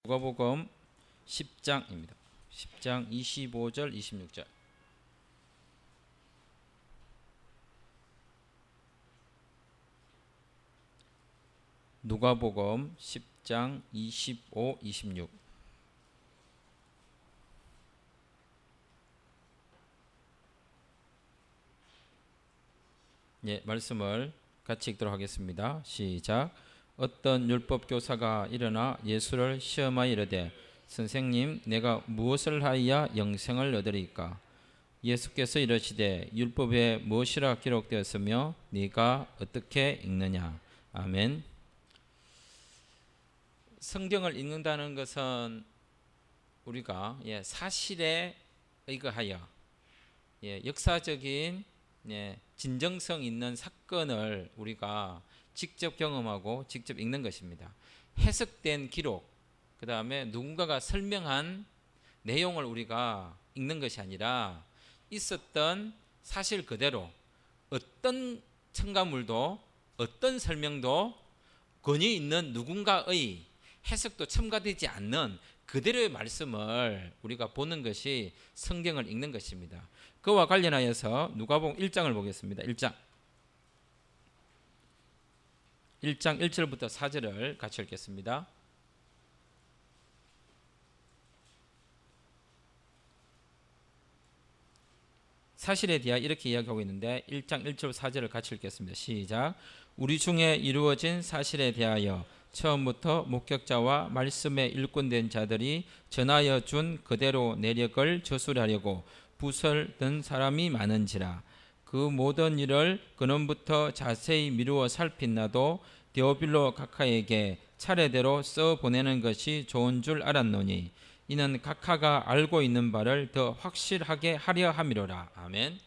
누가복음 10장입니다. 10장 25절 26절. 누가복음 10장 25, 26. 말씀을 같이 읽도록 하겠습니다. 시작. 어떤 율법 교사가 일어나 예수를 시험하여 이르되 선생님, 내가 무엇을 하여야 영생을 얻으리까? 예수께서 이르시되 율법에 무엇이라 기록되었으며 네가 어떻게 읽느냐? 아멘. 성경을 읽는다는 것은 우리가 사실에 의거하여 역사적인 진정성 있는 사건을 우리가 직접 경험하고 직접 읽는 것입니다. 해석된 기록, 그 다음에 누군가가 설명한 내용을 우리가 읽는 것이 아니라 있었던 사실 그대로 어떤 첨가물도 어떤 설명도 권위 있는 누군가의 해석도 첨가되지 않는 그대로의 말씀을 우리가 보는 것이 성경을 읽는 것입니다. 그와 관련하여서 누가복음 1장을 보겠습니다. 1장 1절부터 4절을 같이 읽겠습니다. 사실에 대하여 이렇게 이야기하고 있는데 1장 1절 4절을 같이 읽겠습니다. 시작. 우리 중에 이루어진 사실에 대하여 처음부터 목격자와 말씀에 일꾼된 자들이 전하여 준 그대로 내력을 저술하려고 붓을 든 사람이 많은지라. 그 모든 일을 근원부터 자세히 미루어 살핀 나도 데오빌로 각하에게 차례대로 써 보내는 것이 좋은 줄 알았노니 이는 각하가 알고 있는 바를 더 확실하게 하려 함이로라. 아멘.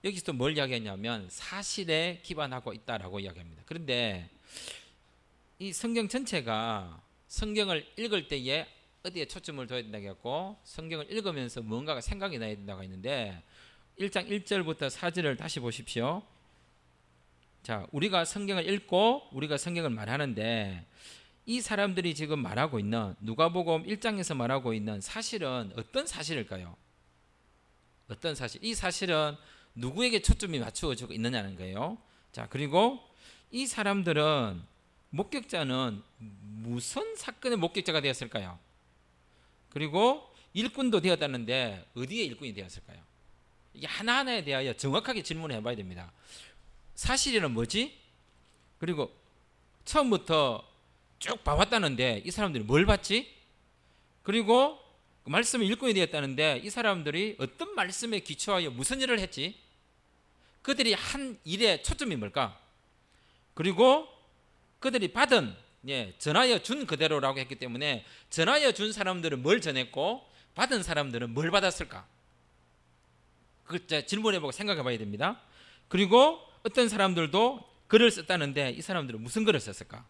여기서 뭘 이야기하냐면 사실에 기반하고 있다라고 이야기합니다. 그런데 이 성경 전체가 성경을 읽을 때에 어디에 초점을 둬야 된다고 했고 성경을 읽으면서 뭔가가 생각이 나야 된다고 했는데 1장 1절부터 4절을 다시 보십시오. 자, 우리가 성경을 읽고 우리가 성경을 말하는데 이 사람들이 지금 말하고 있는 누가복음 1장에서 말하고 있는 사실은 어떤 사실일까요? 어떤 사실? 이 사실은 누구에게 초점이 맞추어지고 있느냐는 거예요. 자, 그리고 이 사람들은 목격자는 무슨 사건의 목격자가 되었을까요? 그리고 일꾼도 되었다는데 어디에 일꾼이 되었을까요? 이게 하나하나에 대하여 정확하게 질문을 해봐야 됩니다. 사실은 뭐지? 그리고 처음부터 쭉 봐왔다는데 이 사람들이 뭘 봤지? 그리고 그 말씀의 일꾼이 되었다는데 이 사람들이 어떤 말씀에 기초하여 무슨 일을 했지? 그들이 한 일의 초점이 뭘까? 그리고 그들이 받은 전하여 준 그대로라고 했기 때문에 전하여 준 사람들은 뭘 전했고 받은 사람들은 뭘 받았을까? 그 질문해보고 생각해 봐야 됩니다. 그리고 어떤 사람들도 글을 썼다는데 이 사람들은 무슨 글을 썼을까?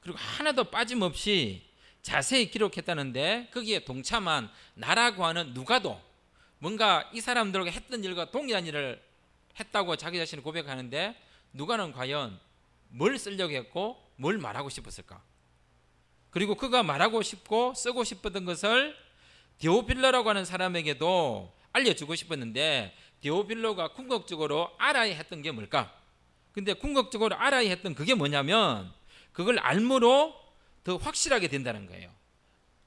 그리고 하나도 빠짐없이 자세히 기록했다는데 거기에 동참한 나라고 하는 누가도 뭔가 이 사람들과 했던 일과 동일한 일을 했다고 자기 자신을 고백하는데 누가는 과연 뭘 쓰려고 했고 뭘 말하고 싶었을까? 그리고 그가 말하고 싶고 쓰고 싶었던 것을 데오빌로라고 하는 사람에게도 알려주고 싶었는데 데오빌로가 궁극적으로 알아야 했던 게 뭘까? 근데 궁극적으로 알아야 했던 그게 뭐냐면 그걸 알므로 더 확실하게 된다는 거예요.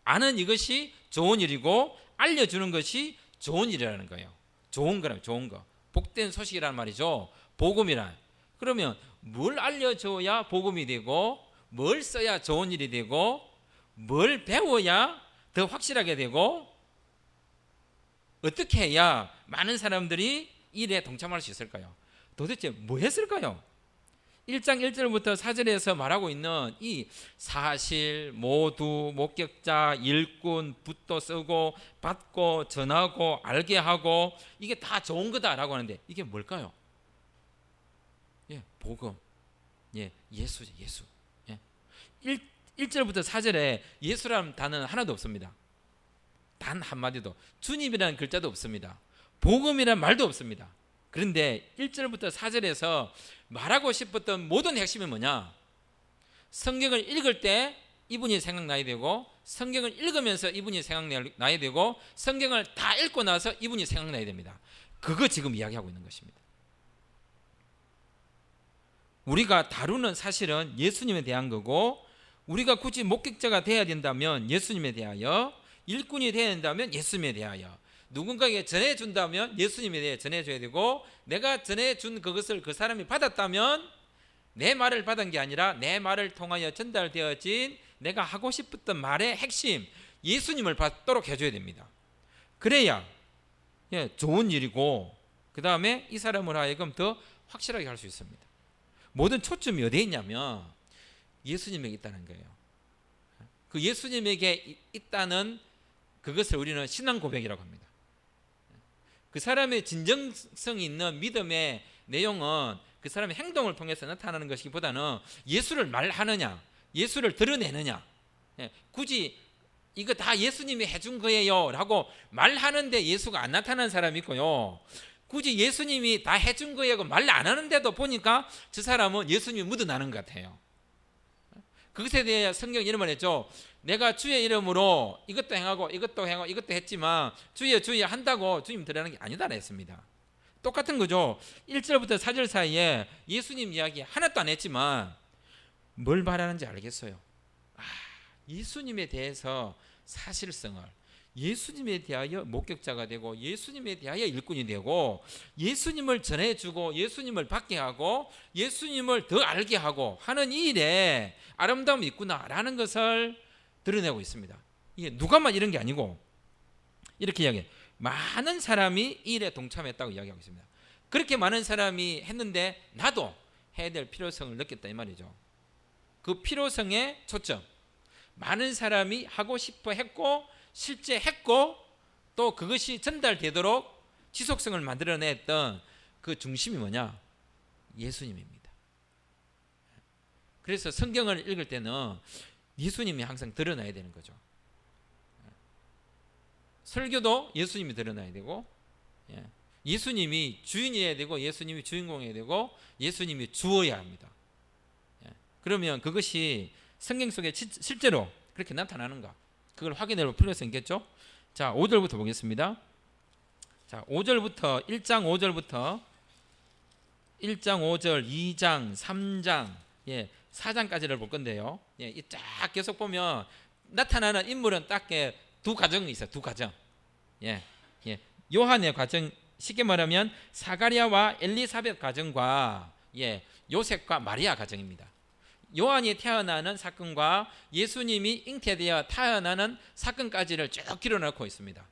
아는 이것이 좋은 일이고 알려주는 것이 좋은 일이라는 거예요. 좋은 거라면 좋은 거. 복된 소식이란 말이죠. 복음이란. 그러면 뭘 알려줘야 복음이 되고 뭘 써야 좋은 일이 되고 뭘 배워야 더 확실하게 되고 어떻게 해야 많은 사람들이 일에 동참할 수 있을까요? 도대체 뭐 했을까요? 1장 1절부터 4절에서 말하고 있는 이 사실, 모두, 목격자, 일꾼, 붓도 쓰고 받고 전하고 알게 하고 이게 다 좋은 거다라고 하는데 이게 뭘까요? 복음. 예수죠, 예수. 1절부터 4절에 예수라는 단어는 하나도 없습니다. 단 한마디도. 주님이라는 글자도 없습니다. 복음이라는 말도 없습니다. 그런데 1절부터 4절에서 말하고 싶었던 모든 핵심이 뭐냐? 성경을 읽을 때 이분이 생각나야 되고, 성경을 읽으면서 이분이 생각나야 되고, 성경을 다 읽고 나서 이분이 생각나야 됩니다. 그거 지금 이야기하고 있는 것입니다. 우리가 다루는 사실은 예수님에 대한 거고, 우리가 굳이 목격자가 돼야 된다면 예수님에 대하여, 일꾼이 돼야 된다면 예수님에 대하여, 누군가에게 전해준다면 예수님에 대해 전해줘야 되고, 내가 전해준 그것을 그 사람이 받았다면 내 말을 받은 게 아니라 내 말을 통하여 전달되어진 내가 하고 싶었던 말의 핵심 예수님을 받도록 해줘야 됩니다. 그래야 좋은 일이고, 그 다음에 이 사람을 하여금 더 확실하게 할 수 있습니다. 모든 초점이 어디에 있냐면 예수님에게 있다는 거예요. 그 예수님에게 있다는 그것을 우리는 신앙 고백이라고 합니다. 그 사람의 진정성이 있는 믿음의 내용은 그 사람의 행동을 통해서 나타나는 것이기보다는 예수를 말하느냐, 예수를 드러내느냐, 굳이 이거 다 예수님이 해준 거예요 라고 말하는데 예수가 안 나타나는 사람이 있고요, 굳이 예수님이 다 해준 거예요 말 안 하는데도 보니까 저 사람은 예수님이 묻어나는 것 같아요. 그것에 대해 성경이 이런 말 했죠. 내가 주의 이름으로 이것도 행하고 이것도 행하고 이것도 했지만 주의 한다고 주님 드러나는 게 아니다 했습니다. 똑같은 거죠. 1절부터 4절 사이에 예수님 이야기 하나도 안 했지만 뭘 말하는지 알겠어요. 예수님에 대해서 사실성을, 예수님에 대하여 목격자가 되고, 예수님에 대하여 일꾼이 되고, 예수님을 전해주고 예수님을 받게 하고 예수님을 더 알게 하고 하는 이 일에 아름다움이 있구나라는 것을 드러내고 있습니다. 이게 누가만 이런 게 아니고 이렇게 이야기해요. 많은 사람이 이 일에 동참했다고 이야기하고 있습니다. 그렇게 많은 사람이 했는데 나도 해야 될 필요성을 느꼈다 이 말이죠. 그 필요성의 초점, 많은 사람이 하고 싶어 했고 실제 했고 또 그것이 전달되도록 지속성을 만들어냈던 그 중심이 뭐냐? 예수님입니다. 그래서 성경을 읽을 때는 예수님이 항상 드러나야 되는 거죠. 설교도 예수님이 드러나야 되고, 예수님이 주인이어야 되고, 예수님이 주인공이어야 되고, 예수님이 주어야 합니다. 그러면 그것이 성경 속에 실제로 그렇게 나타나는가? 그걸 확인해 볼 필요성이 있겠죠? 자, 5절부터 보겠습니다. 자, 5절부터 1장 5절부터 1장 5절, 2장, 3장, 4장까지를 볼 건데요. 이 쫙 계속 보면 나타나는 인물은 딱 두 가정이 있어요. 두 가정. 요한의 가정, 쉽게 말하면 사가랴와 엘리사벳 가정과 요셉과 마리아 가정입니다. 요한이 태어나는 사건과 예수님이 잉태되어 태어나는 사건까지를 쭉 길어놓고 있습니다.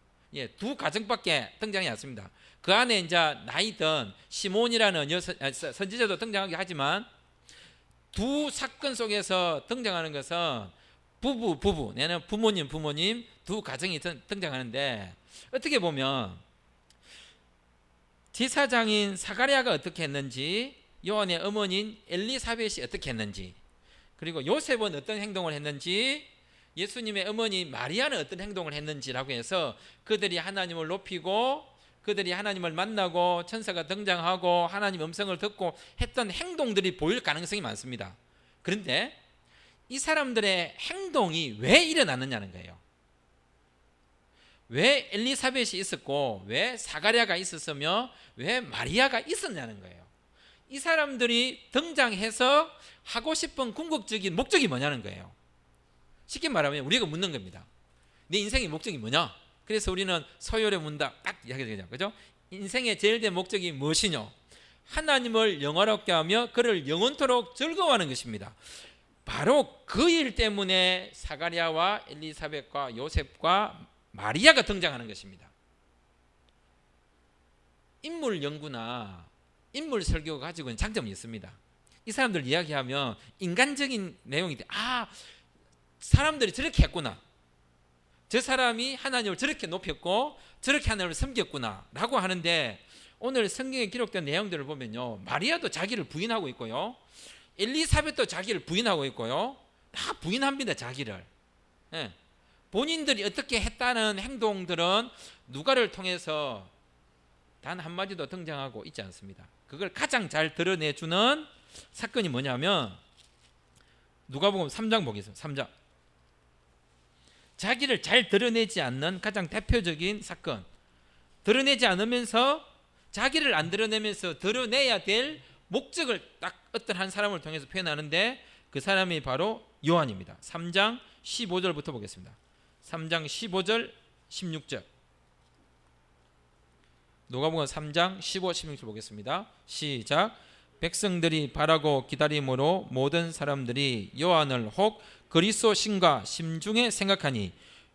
두 가정밖에 등장이 않습니다. 그 안에 이제 나이든 시몬이라는 선지자도 등장하긴 하지만 두 사건 속에서 등장하는 것은 부부, 내는 부모님 두 가정이 등장하는데, 어떻게 보면 제사장인 사가랴가 어떻게 했는지, 요한의 어머니인 엘리사벳이 어떻게 했는지, 그리고 요셉은 어떤 행동을 했는지, 예수님의 어머니 마리아는 어떤 행동을 했는지라고 해서 그들이 하나님을 높이고 그들이 하나님을 만나고 천사가 등장하고 하나님 음성을 듣고 했던 행동들이 보일 가능성이 많습니다. 그런데 이 사람들의 행동이 왜 일어났느냐는 거예요. 왜 엘리사벳이 있었고 왜 사가랴가 있었으며 왜 마리아가 있었냐는 거예요. 이 사람들이 등장해서 하고 싶은 궁극적인 목적이 뭐냐는 거예요. 쉽게 말하면 우리가 묻는 겁니다. 내 인생의 목적이 뭐냐? 그래서 우리는 서열에 문다 딱 이야기하죠. 그죠? 인생의 제일 된 목적이 무엇이냐? 하나님을 영화롭게 하며 그를 영원토록 즐거워하는 것입니다. 바로 그 일 때문에 사가랴와 엘리사벳과 요셉과 마리아가 등장하는 것입니다. 인물 연구나 인물 설교가 가지고 있는 장점이 있습니다. 이 사람들 이야기하면 인간적인 내용이 돼. 사람들이 저렇게 했구나. 저 사람이 하나님을 저렇게 높였고 저렇게 하나님을 섬겼구나 라고 하는데, 오늘 성경에 기록된 내용들을 보면요, 마리아도 자기를 부인하고 있고요, 엘리사벳도 자기를 부인하고 있고요, 다 부인합니다. 자기를. 본인들이 어떻게 했다는 행동들은 누가를 통해서 단 한마디도 등장하고 있지 않습니다. 그걸 가장 잘 드러내주는 사건이 뭐냐면 누가복음 3장 보겠습니다. 3장. 자기를 잘 드러내지 않는 가장 대표적인 사건. 드러내지 않으면서 자기를 안 드러내면서 드러내야 될 목적을 딱 어떤 한 사람을 통해서 표현하는데 그 사람이 바로 요한입니다. 3장 15절부터 보겠습니다. 3장 15절 16절. 누가복음 3장 15, 16절 보겠습니다. 시작. 백성들이 바라고 기다림으로 모든 사람들이 요한을 혹 그리스도신가 심중에 생각하니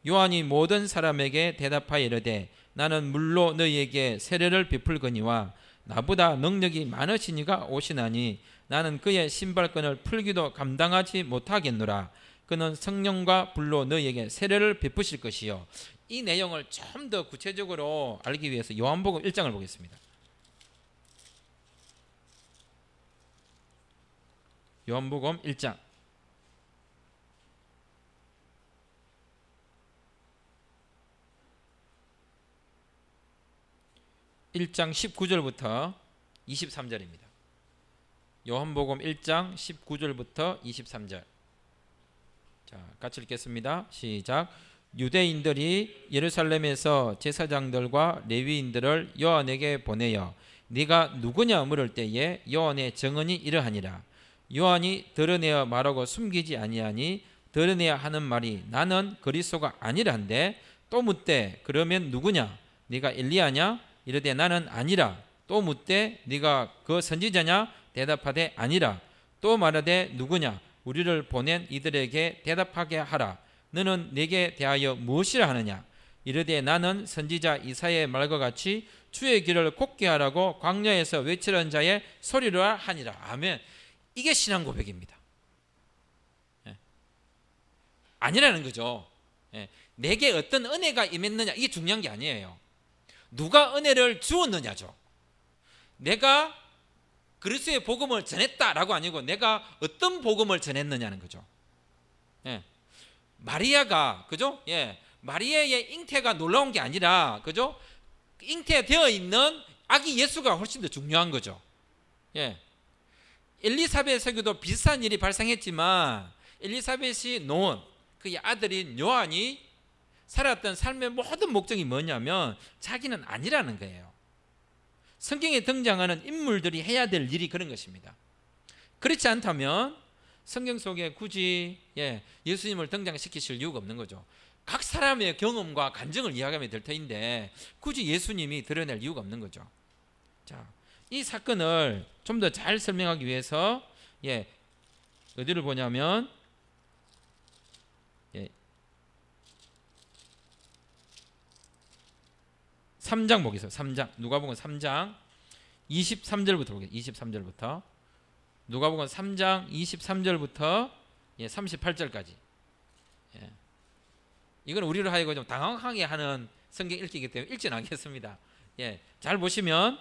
요한이 모든 사람에게 대답하여 이르되 나는 물로 너희에게 세례를 베풀거니와 나보다 능력이 많으시니가 오시나니 나는 그의 신발끈을 풀기도 감당하지 못하겠노라. 그는 성령과 불로 너희에게 세례를 베푸실 것이요. 이 내용을 좀 더 구체적으로 알기 위해서 요한복음 1장을 보겠습니다. 요한복음 1장 1장 19절부터 23절입니다. 요한복음 1장 19절부터 23절. 자, 같이 읽겠습니다. 시작. 유대인들이 예루살렘에서 제사장들과 레위인들을 요한에게 보내어 네가 누구냐 물을 때에 요한의 증언이 이러하니라. 요한이 드러내어 말하고 숨기지 아니하니 드러내야 하는 말이 나는 그리스도가 아니란데 또 묻되 그러면 누구냐? 네가 엘리야냐? 이르되 나는 아니라. 또 묻되 네가 그 선지자냐? 대답하되 아니라. 또 말하되 누구냐? 우리를 보낸 이들에게 대답하게 하라. 너는 내게 대하여 무엇이라 하느냐? 이르되 나는 선지자 이사야의 말과 같이 주의 길을 곱게 하라고 광야에서 외치는 자의 소리라 하니라. 아멘. 이게 신앙 고백입니다. 아니라는 거죠. 내게 어떤 은혜가 임했느냐 이게 중요한 게 아니에요. 누가 은혜를 주었느냐죠. 내가 그리스도의 복음을 전했다라고 아니고 내가 어떤 복음을 전했느냐는 거죠. 마리아가 그죠? 마리아의 잉태가 놀라운 게 아니라 그죠? 잉태되어 있는 아기 예수가 훨씬 더 중요한 거죠. 엘리사벳에게도 비슷한 일이 발생했지만 엘리사벳이 놓은 그의 아들인 요한이 살았던 삶의 모든 목적이 뭐냐면 자기는 아니라는 거예요. 성경에 등장하는 인물들이 해야 될 일이 그런 것입니다. 그렇지 않다면 성경 속에 굳이 예수님을 등장시키실 이유가 없는 거죠. 각 사람의 경험과 간증을 이야기하면 될 터인데 굳이 예수님이 드러낼 이유가 없는 거죠. 자, 이 사건을 좀 더 잘 설명하기 위해서 어디를 보냐면 3장 보겠습니다. 3장 누가복음 3장 23절부터 보겠습니다. 23절부터 누가복음 3장 23절부터 38절까지. 이건 우리로 하여금 좀 당황하게 하는 성경 읽기이기 때문에 읽지는 않겠습니다. 잘 보시면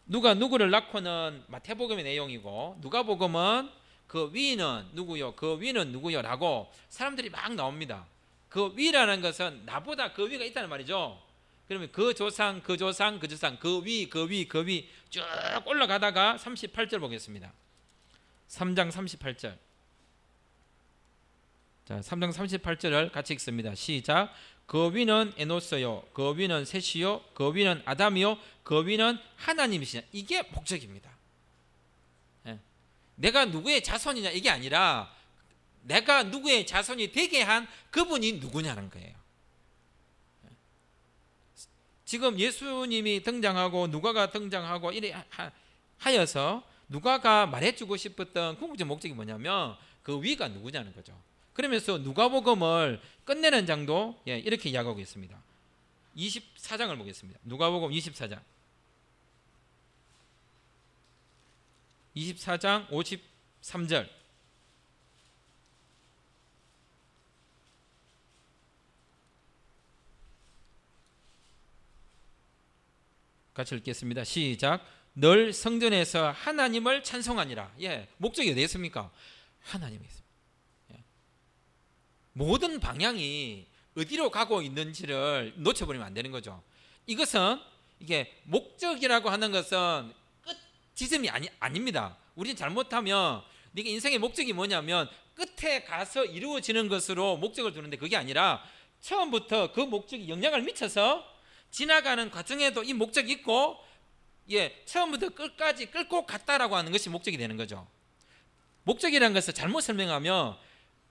누가 누구를 낳고는 마태복음의 내용이고 누가복음은 그 위는 누구요? 그 위는 누구요라고 사람들이 막 나옵니다. 그 위라는 것은 나보다 그 위가 있다는 말이죠. 그러면 그 조상, 그 조상, 그 조상, 그 위, 그 위, 그 위 쭉 올라가다가 38절 보겠습니다. 3장 38절. 자, 3장 38절을 같이 읽습니다. 시작. 그 위는 에노스요, 그 위는 셋이요, 그 위는 아담이요, 그 위는 하나님이시냐. 이게 목적입니다. 내가 누구의 자손이냐 이게 아니라 내가 누구의 자손이 되게 한 그분이 누구냐는 거예요. 지금 예수님이 등장하고 누가가 등장하고 이래 하여서 누가가 말해주고 싶었던 궁극적 목적이 뭐냐면 그 위가 누구냐는 거죠. 그러면서 누가복음을 끝내는 장도 이렇게 이야기하고 있습니다. 24장을 보겠습니다. 누가복음 24장 24장 53절. 같이 읽겠습니다. 시작. 늘 성전에서 하나님을 찬송하니라. 목적이 어디 있습니까? 하나님이 있습니다. 모든 방향이 어디로 가고 있는지를 놓쳐버리면 안 되는 거죠. 이것은 이게 목적이라고 하는 것은 끝 지점이 아닙니다. 우리는 잘못하면 네가 인생의 목적이 뭐냐면 끝에 가서 이루어지는 것으로 목적을 두는데 그게 아니라 처음부터 그 목적이 영향을 미쳐서 지나가는 과정에도 이 목적이 있고 처음부터 끝까지 끌고 갔다라고 하는 것이 목적이 되는 거죠. 목적이라는 것을 잘못 설명하면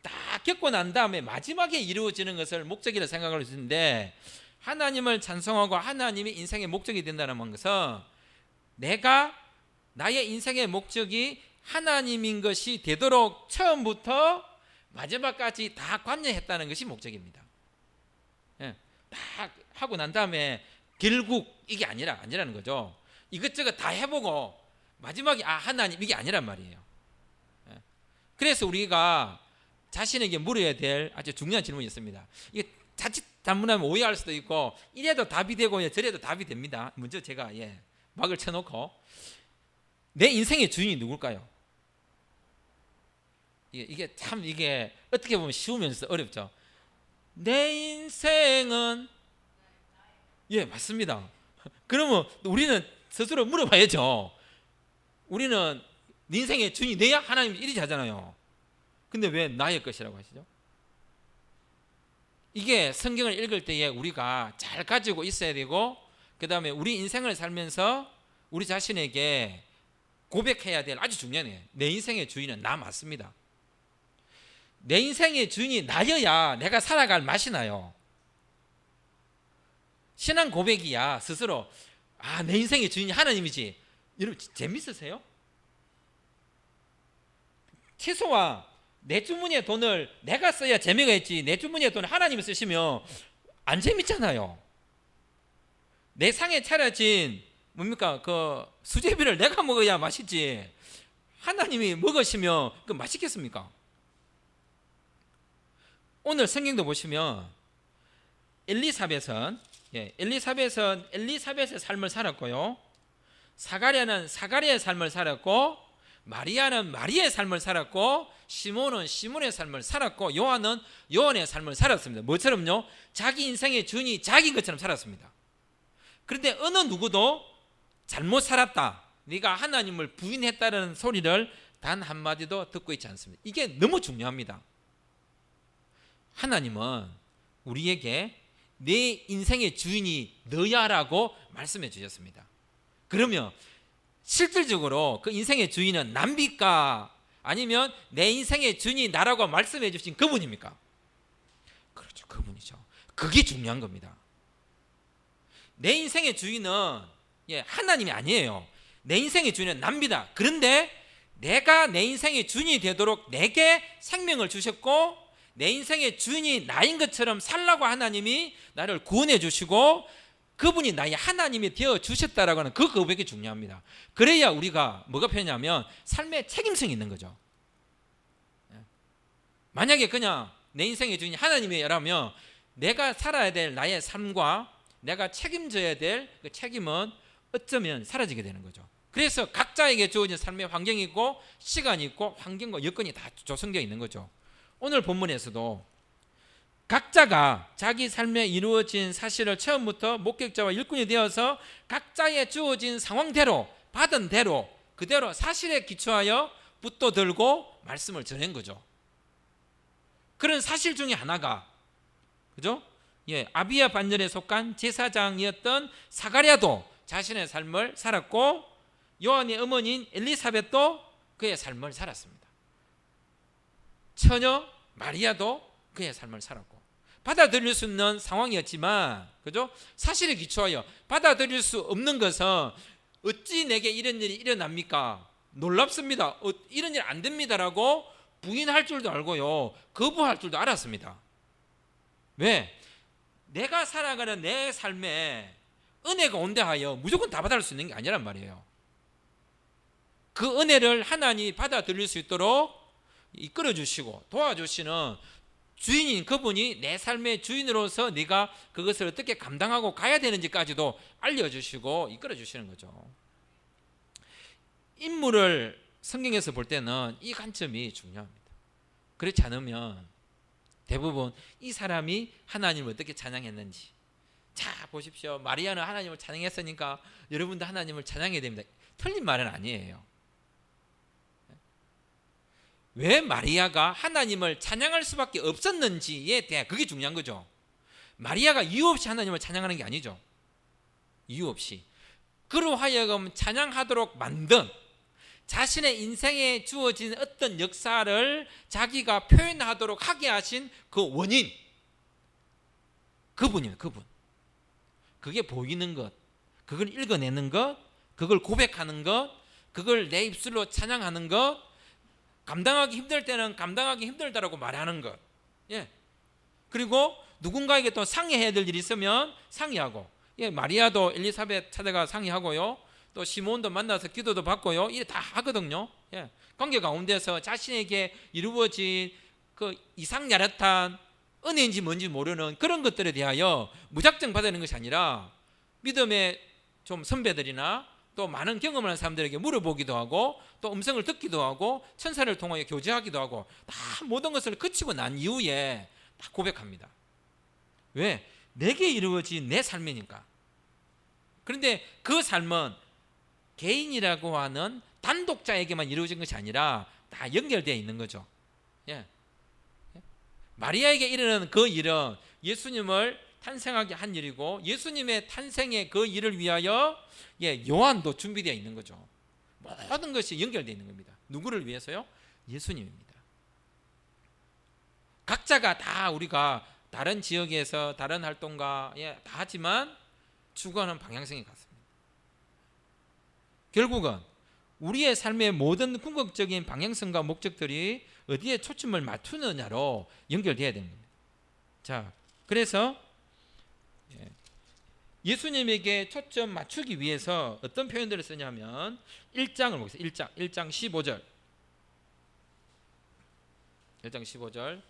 딱 겪고 난 다음에 마지막에 이루어지는 것을 목적이라 생각할 수 있는데 하나님을 찬송하고 하나님이 인생의 목적이 된다는 것은 내가 나의 인생의 목적이 하나님인 것이 되도록 처음부터 마지막까지 다 관여했다는 것이 목적입니다. 딱 하고 난 다음에 결국 이게 아니라는 거죠. 이것저것 다 해보고 마지막에 하나님 이게 아니란 말이에요. 그래서 우리가 자신에게 물어야 될 아주 중요한 질문이 있습니다. 이게 자칫 잘못하면 오해할 수도 있고 이래도 답이 되고 저래도 답이 됩니다. 먼저 제가 막을 쳐놓고 내 인생의 주인이 누굴까요? 이게 어떻게 보면 쉬우면서 어렵죠. 내 인생은 맞습니다. 그러면 우리는 스스로 물어봐야죠. 우리는 네 인생의 주인이 내야 하나님 이리지 하잖아요. 근데 왜 나의 것이라고 하시죠? 이게 성경을 읽을 때에 우리가 잘 가지고 있어야 되고 그 다음에 우리 인생을 살면서 우리 자신에게 고백해야 될 아주 중요한 거예요. 내 인생의 주인은 나 맞습니다. 내 인생의 주인이 나여야 내가 살아갈 맛이 나요. 신앙 고백이야 스스로 내 인생의 주인이 하나님이지. 여러분 재밌으세요? 최소한 내 주머니의 돈을 내가 써야 재미가 있지 내 주머니의 돈을 하나님이 쓰시면 안 재밌잖아요. 내 상에 차려진 뭡니까 그 수제비를 내가 먹어야 맛있지 하나님이 먹으시면 그 맛있겠습니까? 오늘 성경도 보시면 엘리사벳은 엘리사벳의 삶을 살았고요, 사가랴는 사가랴의 삶을 살았고, 마리아는 마리아의 삶을 살았고, 시몬은 시몬의 삶을 살았고, 요한은 요한의 삶을 살았습니다. 뭐처럼요? 자기 인생의 주인이 자기인 것처럼 살았습니다. 그런데 어느 누구도 잘못 살았다, 네가 하나님을 부인했다는 소리를 단 한마디도 듣고 있지 않습니다. 이게 너무 중요합니다. 하나님은 우리에게 내 인생의 주인이 너야라고 말씀해 주셨습니다. 그러면 실질적으로 그 인생의 주인은 남비까 아니면 내 인생의 주인이 나라고 말씀해 주신 그분입니까? 그렇죠, 그분이죠. 그게 중요한 겁니다. 내 인생의 주인은 하나님이 아니에요. 내 인생의 주인은 남비다. 그런데 내가 내 인생의 주인이 되도록 내게 생명을 주셨고 내 인생의 주인이 나인 것처럼 살라고 하나님이 나를 구원해 주시고 그분이 나의 하나님이 되어 주셨다라고 하는 그 고백이 중요합니다. 그래야 우리가 뭐가 편하냐면 삶의 책임성이 있는 거죠. 만약에 그냥 내 인생의 주인이 하나님이라면 내가 살아야 될 나의 삶과 내가 책임져야 될 그 책임은 어쩌면 사라지게 되는 거죠. 그래서 각자에게 주어진 삶의 환경이 있고 시간이 있고 환경과 여건이 다 조성되어 있는 거죠. 오늘 본문에서도 각자가 자기 삶에 이루어진 사실을 처음부터 목격자와 일꾼이 되어서 각자의 주어진 상황대로 받은 대로 그대로 사실에 기초하여 붓도 들고 말씀을 전한 거죠. 그런 사실 중에 하나가 그죠? 아비야 반열에 속한 제사장이었던 사가랴도 자신의 삶을 살았고 요한의 어머니인 엘리사벳도 그의 삶을 살았습니다. 처녀 마리아도 그의 삶을 살았고 받아들일 수 있는 상황이었지만 그죠? 사실에 기초하여 받아들일 수 없는 것은 어찌 내게 이런 일이 일어납니까? 놀랍습니다. 이런 일 안 됩니다라고 부인할 줄도 알고요, 거부할 줄도 알았습니다. 왜? 내가 살아가는 내 삶에 은혜가 온다 하여 무조건 다 받아들일 수 있는 게 아니란 말이에요. 그 은혜를 하나님이 받아들일 수 있도록 이끌어 주시고 도와주시는 주인인 그분이 내 삶의 주인으로서 네가 그것을 어떻게 감당하고 가야 되는지까지도 알려주시고 이끌어 주시는 거죠. 인물을 성경에서 볼 때는 이 관점이 중요합니다. 그렇지 않으면 대부분 이 사람이 하나님을 어떻게 찬양했는지, 자 보십시오, 마리아는 하나님을 찬양했으니까 여러분도 하나님을 찬양해야 됩니다, 틀린 말은 아니에요. 왜 마리아가 하나님을 찬양할 수밖에 없었는지에 대해 그게 중요한 거죠. 마리아가 이유 없이 하나님을 찬양하는 게 아니죠. 이유 없이 그로 하여금 찬양하도록 만든, 자신의 인생에 주어진 어떤 역사를 자기가 표현하도록 하게 하신 그 원인, 그분이에요. 그분. 그게 보이는 것, 그걸 읽어내는 것, 그걸 고백하는 것, 그걸 내 입술로 찬양하는 것, 감당하기 힘들 때는 감당하기 힘들다라고 말하는 것. 예. 그리고 누군가에게 또 상의해야 될 일이 있으면 상의하고, 예, 마리아도 엘리사벳 찾아가 상의하고요, 또 시몬도 만나서 기도도 받고요, 이래 다 하거든요. 예. 관계 가운데서 자신에게 이루어진 그 이상야릇한 은혜인지 뭔지 모르는 그런 것들에 대하여 무작정 받아내는 것이 아니라 믿음의 좀 선배들이나 또 많은 경험을 하는 사람들에게 물어보기도 하고, 또 음성을 듣기도 하고, 천사를 통하여 교제하기도 하고, 다 모든 것을 거치고 난 이후에 다 고백합니다. 왜? 내게 이루어진 내 삶이니까. 그런데 그 삶은 개인이라고 하는 단독자에게만 이루어진 것이 아니라 다 연결되어 있는 거죠. 예. 마리아에게 이르는 그 일은 예수님을 탄생하게 한 일이고, 예수님의 탄생의 그 일을 위하여, 예, 요한도 준비되어 있는 거죠. 모든 것이 연결되어 있는 겁니다. 누구를 위해서요? 예수님입니다. 각자가 다 우리가 다른 지역에서 다른 활동가, 예, 다 하지만 추구하는 방향성이 같습니다. 결국은 우리의 삶의 모든 궁극적인 방향성과 목적들이 어디에 초점을 맞추느냐로 연결되어야 되는 겁니다. 자, 그래서 예수님에게 초점 맞추기 위해서 어떤 표현들을 쓰냐면 1장을 보겠습니다. 1장 15절. 1장 15절.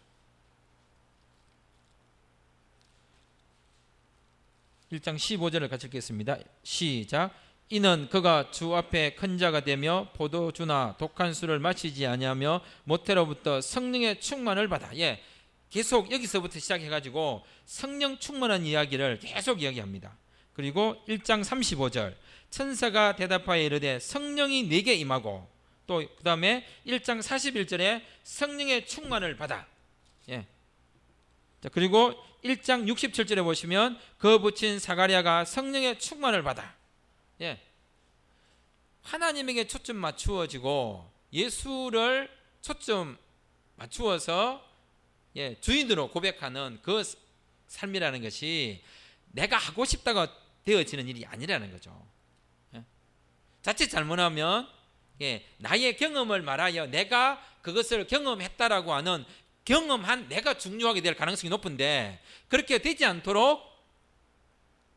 1장 15절을 같이 읽겠습니다. 시작. 이는 그가 주 앞에 큰 자가 되며 포도주나 독한 술을 마시지 아니하며 모태로부터 성령의 충만을 받아. 예, 계속 여기서부터 시작해가지고 성령 충만한 이야기를 계속 이야기합니다. 그리고 1장 35절. 천사가 대답하여 이르되 성령이 내게 임하고, 또 그 다음에 1장 41절에 성령의 충만을 받아. 예. 자, 그리고 1장 67절에 보시면 그 붙인 사가랴가 성령의 충만을 받아. 예. 하나님에게 초점 맞추어지고 예수를 초점 맞추어서, 예, 주인으로 고백하는 그 삶이라는 것이 내가 하고 싶다가 되어지는 일이 아니라는 거죠. 예. 자칫 잘못하면, 예, 나의 경험을 말하여 내가 그것을 경험했다라고 하는 경험한 내가 중요하게 될 가능성이 높은데, 그렇게 되지 않도록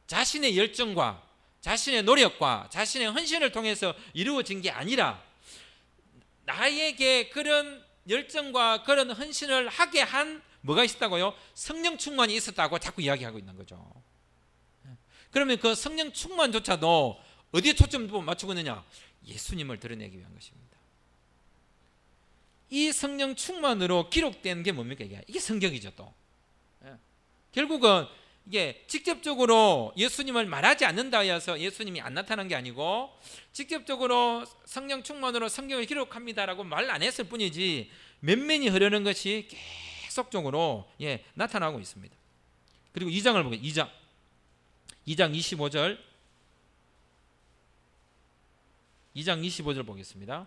자신의 열정과 자신의 노력과 자신의 헌신을 통해서 이루어진 게 아니라 나에게 그런 열정과 그런 헌신을 하게 한 뭐가 있었다고요? 성령 충만이 있었다고 자꾸 이야기하고 있는 거죠. 그러면 그 성령 충만조차도 어디에 초점을 맞추고 있느냐? 예수님을 드러내기 위한 것입니다. 이 성령 충만으로 기록된 게 뭡니까? 이게 성경이죠. 또 결국은 이게 직접적으로 예수님을 말하지 않는다 해서 예수님이 안 나타난 게 아니고, 직접적으로 성령 충만으로 성경을 기록합니다라고 말 안 했을 뿐이지 면면이 흐르는 것이 계속적으로, 예, 나타나고 있습니다. 그리고 2장을 보겠습니다. 2장 25절. 2장 25절 보겠습니다.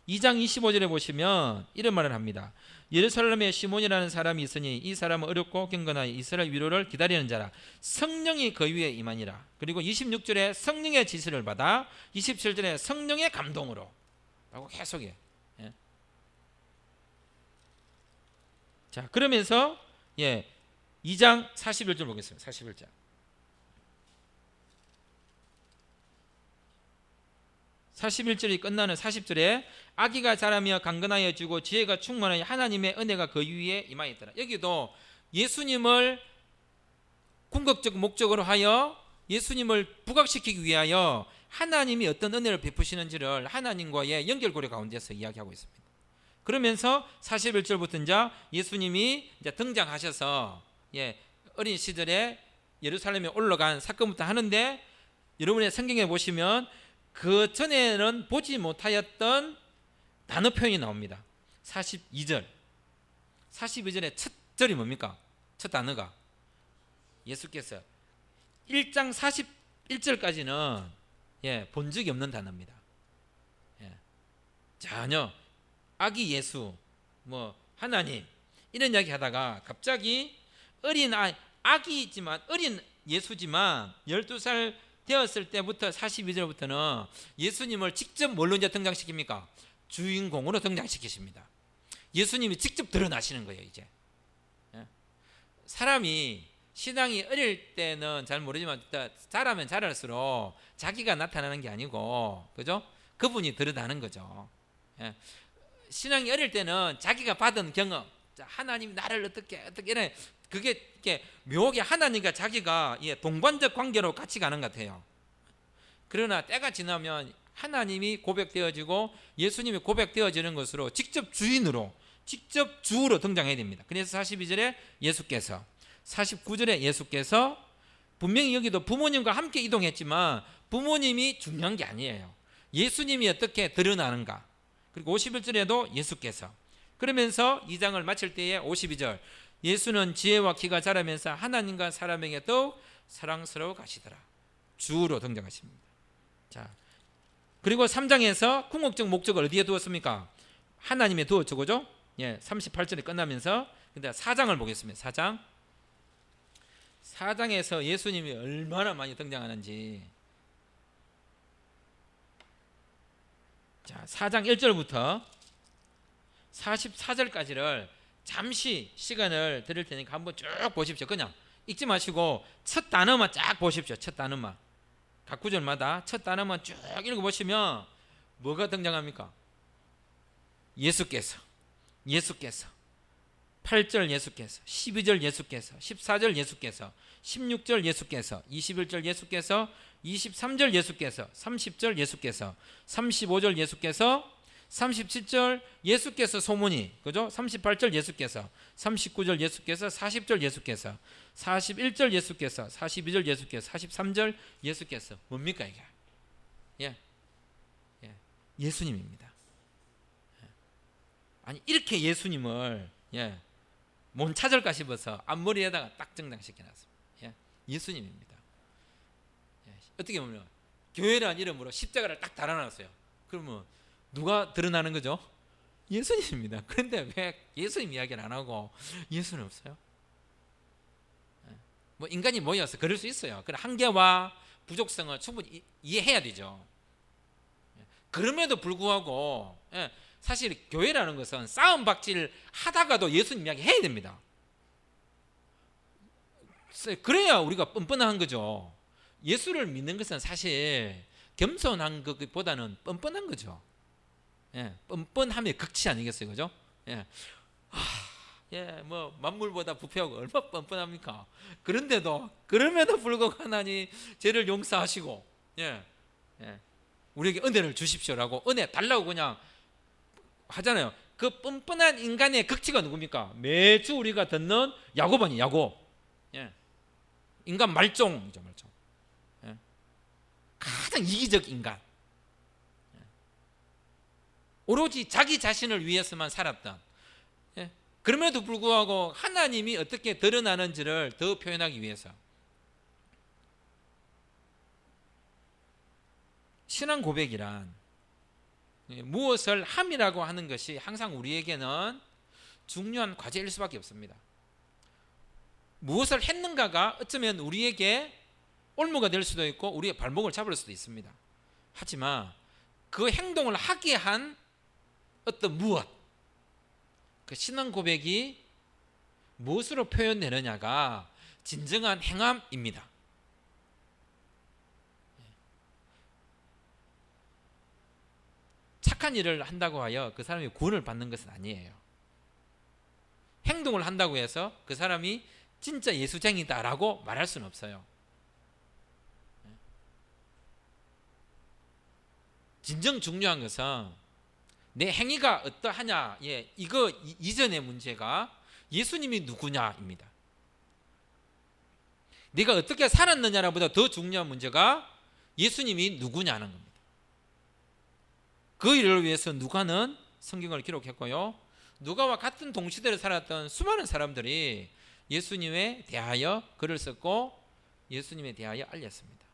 2장 25절에 보시면 이런 말을 합니다. 예루살렘에 시몬이라는 사람이 있으니 이 사람은 어렵고 경건하여 이스라엘 위로를 기다리는 자라. 성령이 그 위에 임하니라. 그리고 26절에 성령의 지시를 받아, 27절에 성령의 감동으로 라고 계속해. 예. 자, 그러면서, 예, 2장 41절 보겠습니다. 41절. 41절이 끝나는 40절에 아기가 자라며 강건하여지고 지혜가 충만하여 하나님의 은혜가 그 위에 임하였더라. 여기도 예수님을 궁극적 목적으로 하여 예수님을 부각시키기 위하여 하나님이 어떤 은혜를 베푸시는지를 하나님과의 연결고리 가운데서 이야기하고 있습니다. 그러면서 41절부터 이제 예수님이 이제 등장하셔서, 예, 어린 시절에 예루살렘에 올라간 사건부터 하는데, 여러분의 성경에 보시면 그 전에는 보지 못하였던 단어 표현이 나옵니다. 42절. 42절의 첫 절이 뭡니까? 첫 단어가 예수께서 1장 41절까지는 본 적이 없는 단어입니다. 전혀 아기 예수, 하나님 이런 이야기 하다가 갑자기 어린 아기지만 어린 예수지만 12살 되었을 때부터 42절부터는 예수님을 직접 뭘로 이제 등장시킵니까? 주인공으로 등장시키십니다. 예수님이 직접 드러나시는 거예요. 이제 사람이 신앙이 어릴 때는 잘 모르지만 자라면 자랄수록 자기가 나타나는 게 아니고, 그죠? 그분이 드러나는 거죠. 신앙이 어릴 때는 자기가 받은 경험, 하나님이 나를 어떻게 이래, 그게 이렇게 묘하게 하나님과 자기가 동반적 관계로 같이 가는 것 같아요. 그러나 때가 지나면 하나님이 고백되어지고 예수님이 고백되어지는 것으로 직접 주인으로, 직접 주로 등장해야 됩니다. 그래서 42절에 예수께서, 49절에 예수께서, 분명히 여기도 부모님과 함께 이동했지만 부모님이 중요한 게 아니에요. 예수님이 어떻게 드러나는가. 그리고 51절에도 예수께서, 그러면서 2장을 마칠 때에 52절, 예수는 지혜와 키가 자라면서 하나님과 사람에게 더욱 사랑스러워 가시더라. 주로 등장하십니다. 자, 그리고 3장에서 궁극적 목적을 어디에 두었습니까? 하나님에 두었죠, 그죠? 38절에 끝나면서. 근데 4장을 보겠습니다. 4장에서 예수님이 얼마나 많이 등장하는지. 자, 4장 1절부터 44절까지를 잠시 시간을 드릴 테니까 한번 쭉 보십시오. 그냥 읽지 마시고 첫 단어만 쫙 보십시오. 첫 단어만. 각 구절마다 첫 단어만 쭉 읽어보시면 뭐가 등장합니까? 예수께서 8절 예수께서, 12절 예수께서, 14절 예수께서, 16절 예수께서, 21절 예수께서, 23절 예수께서, 30절 예수께서, 35절 예수께서, 37절 예수께서 소문이, 그죠? 38절 예수께서, 39절 예수께서, 40절 예수께서, 41절 예수께서, 42절 예수께서, 43절 예수께서. 뭡니까 이게? 예수님입니다. 아니 이렇게 예수님을 뭔 찾을까 싶어서 앞머리에다가 딱 등장시켜놨습니다. 예수님입니다. 어떻게 보면 교회라는 이름으로 십자가를 딱 달아놨어요. 그러면 누가 드러나는 거죠? 예수님입니다. 그런데 왜 예수님 이야기를 안 하고 예수는 없어요? 인간이 모여서 그럴 수 있어요. 그런 한계와 부족성을 충분히 이해해야 되죠. 그럼에도 불구하고 사실 교회라는 것은 싸움박질 하다가도 예수님 이야기 해야 됩니다. 그래야 우리가 뻔뻔한 거죠. 예수를 믿는 것은 사실 겸손한 것보다는 뻔뻔한 거죠. 뻔뻔함의 극치 아니겠어요, 그죠? 만물보다 부패하고 얼마나 뻔뻔합니까? 그럼에도 불구하고 하나님 죄를 용서하시고, 우리에게 은혜를 주십시오라고 은혜 달라고 그냥 하잖아요. 그 뻔뻔한 인간의 극치가 누굽니까? 매주 우리가 듣는 야곱 아니에요, 야곱. 인간 말종이죠, 말종. 가장 이기적 인간. 오로지 자기 자신을 위해서만 살았던. 그럼에도 불구하고 하나님이 어떻게 드러나는지를 더 표현하기 위해서. 신앙 고백이란 무엇을 함이라고 하는 것이 항상 우리에게는 중요한 과제일 수밖에 없습니다. 무엇을 했는가가 어쩌면 우리에게 올무가 될 수도 있고 우리의 발목을 잡을 수도 있습니다. 하지만 그 행동을 하게 한 어떤 무엇, 그 신앙 고백이 무엇으로 표현되느냐가 진정한 행함입니다. 착한 일을 한다고 하여 그 사람이 구원을 받는 것은 아니에요. 행동을 한다고 해서 그 사람이 진짜 예수쟁이다라고 말할 수는 없어요. 진정 중요한 것은 내 행위가 어떠하냐, 이거 이전의 문제가 예수님이 누구냐입니다. 네가 어떻게 살았느냐보다 더 중요한 문제가 예수님이 누구냐는 겁니다. 그 일을 위해서 누가는 성경을 기록했고요, 누가와 같은 동시대를 살았던 수많은 사람들이 예수님에 대하여 글을 썼고 예수님에 대하여 알렸습니다.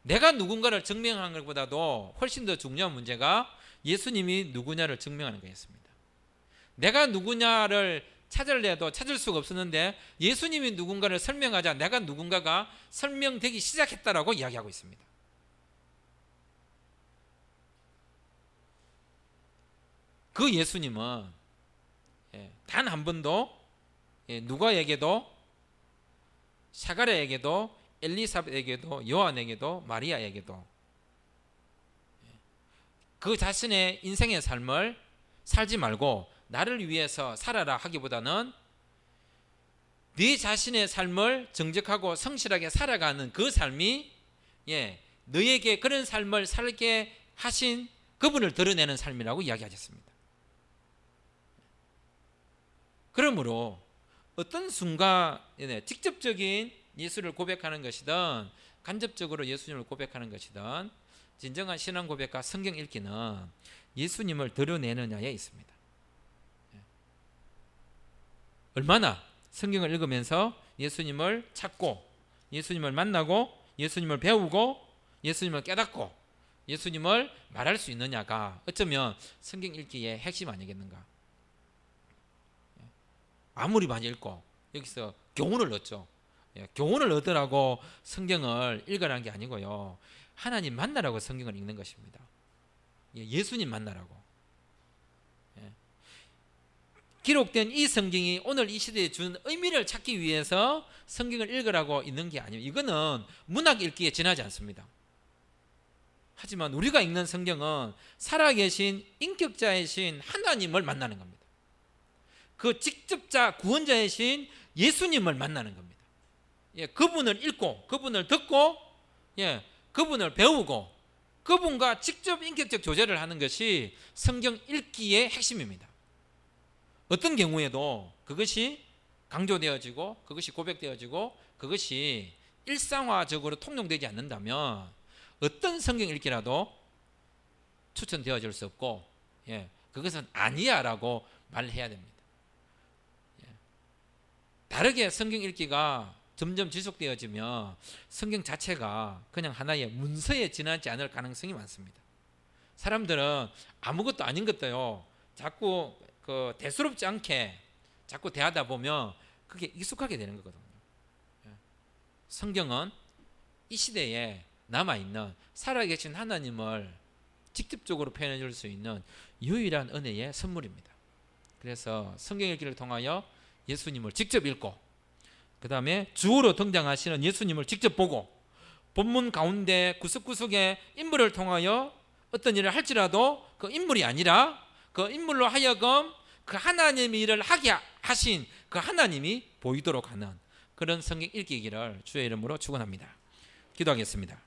내가 누군가를 증명하는 것보다도 훨씬 더 중요한 문제가 예수님이 누구냐를 증명하는 거였습니다. 내가 누구냐를 찾으려도 찾을 수가 없었는데 예수님이 누군가를 설명하자 내가 누군가가 설명되기 시작했다라고 이야기하고 있습니다. 그 예수님은 단 한 번도 누가에게도 사가랴에게도 엘리사벳에게도 요한에게도 마리아에게도 그 자신의 인생의 삶을 살지 말고 나를 위해서 살아라 하기보다는 네 자신의 삶을 정직하고 성실하게 살아가는 그 삶이 너에게 그런 삶을 살게 하신 그분을 드러내는 삶이라고 이야기하셨습니다. 그러므로 어떤 순간에 직접적인 예수를 고백하는 것이든 간접적으로 예수님을 고백하는 것이든 진정한 신앙 고백과 성경 읽기는 예수님을 드러내느냐에 있습니다. 얼마나 성경을 읽으면서 예수님을 찾고 예수님을 만나고 예수님을 배우고 예수님을 깨닫고 예수님을 말할 수 있느냐가 어쩌면 성경 읽기의 핵심 아니겠는가. 아무리 많이 읽고 여기서 교훈을 얻죠. 교훈을 얻으라고 성경을 읽으라는 게 아니고요. 하나님 만나라고 성경을 읽는 것입니다. 예수님 만나라고. 기록된 이 성경이 오늘 이 시대에 준 의미를 찾기 위해서 성경을 읽으라고 있는 게 아니에요. 이거는 문학 읽기에 지나지 않습니다. 하지만 우리가 읽는 성경은 살아계신 인격자이신 하나님을 만나는 겁니다. 그 직접자 구원자이신 예수님을 만나는 겁니다. 그분을 읽고 그분을 듣고 그분을 배우고 그분과 직접 인격적 교제를 하는 것이 성경 읽기의 핵심입니다. 어떤 경우에도 그것이 강조되어지고 그것이 고백되어지고 그것이 일상화적으로 통용되지 않는다면 어떤 성경 읽기라도 추천되어질 수 없고 그것은 아니야 라고 말해야 됩니다. 다르게 성경 읽기가 점점 지속되어지면 성경 자체가 그냥 하나의 문서에 지나지 않을 가능성이 많습니다. 사람들은 아무것도 아닌 것도요 자꾸 대수롭지 않게 자꾸 대하다 보면 그게 익숙하게 되는 거거든요. 성경은 이 시대에 남아있는 살아계신 하나님을 직접적으로 표현해 줄 수 있는 유일한 은혜의 선물입니다. 그래서 성경 읽기를 통하여 예수님을 직접 읽고 그 다음에 주어로 등장하시는 예수님을 직접 보고 본문 가운데 구석구석의 인물을 통하여 어떤 일을 할지라도 그 인물이 아니라 그 인물로 하여금 그 하나님의 일을 하게 하신 그 하나님이 보이도록 하는 그런 성경 읽기기를 주의 이름으로 축원합니다. 기도하겠습니다.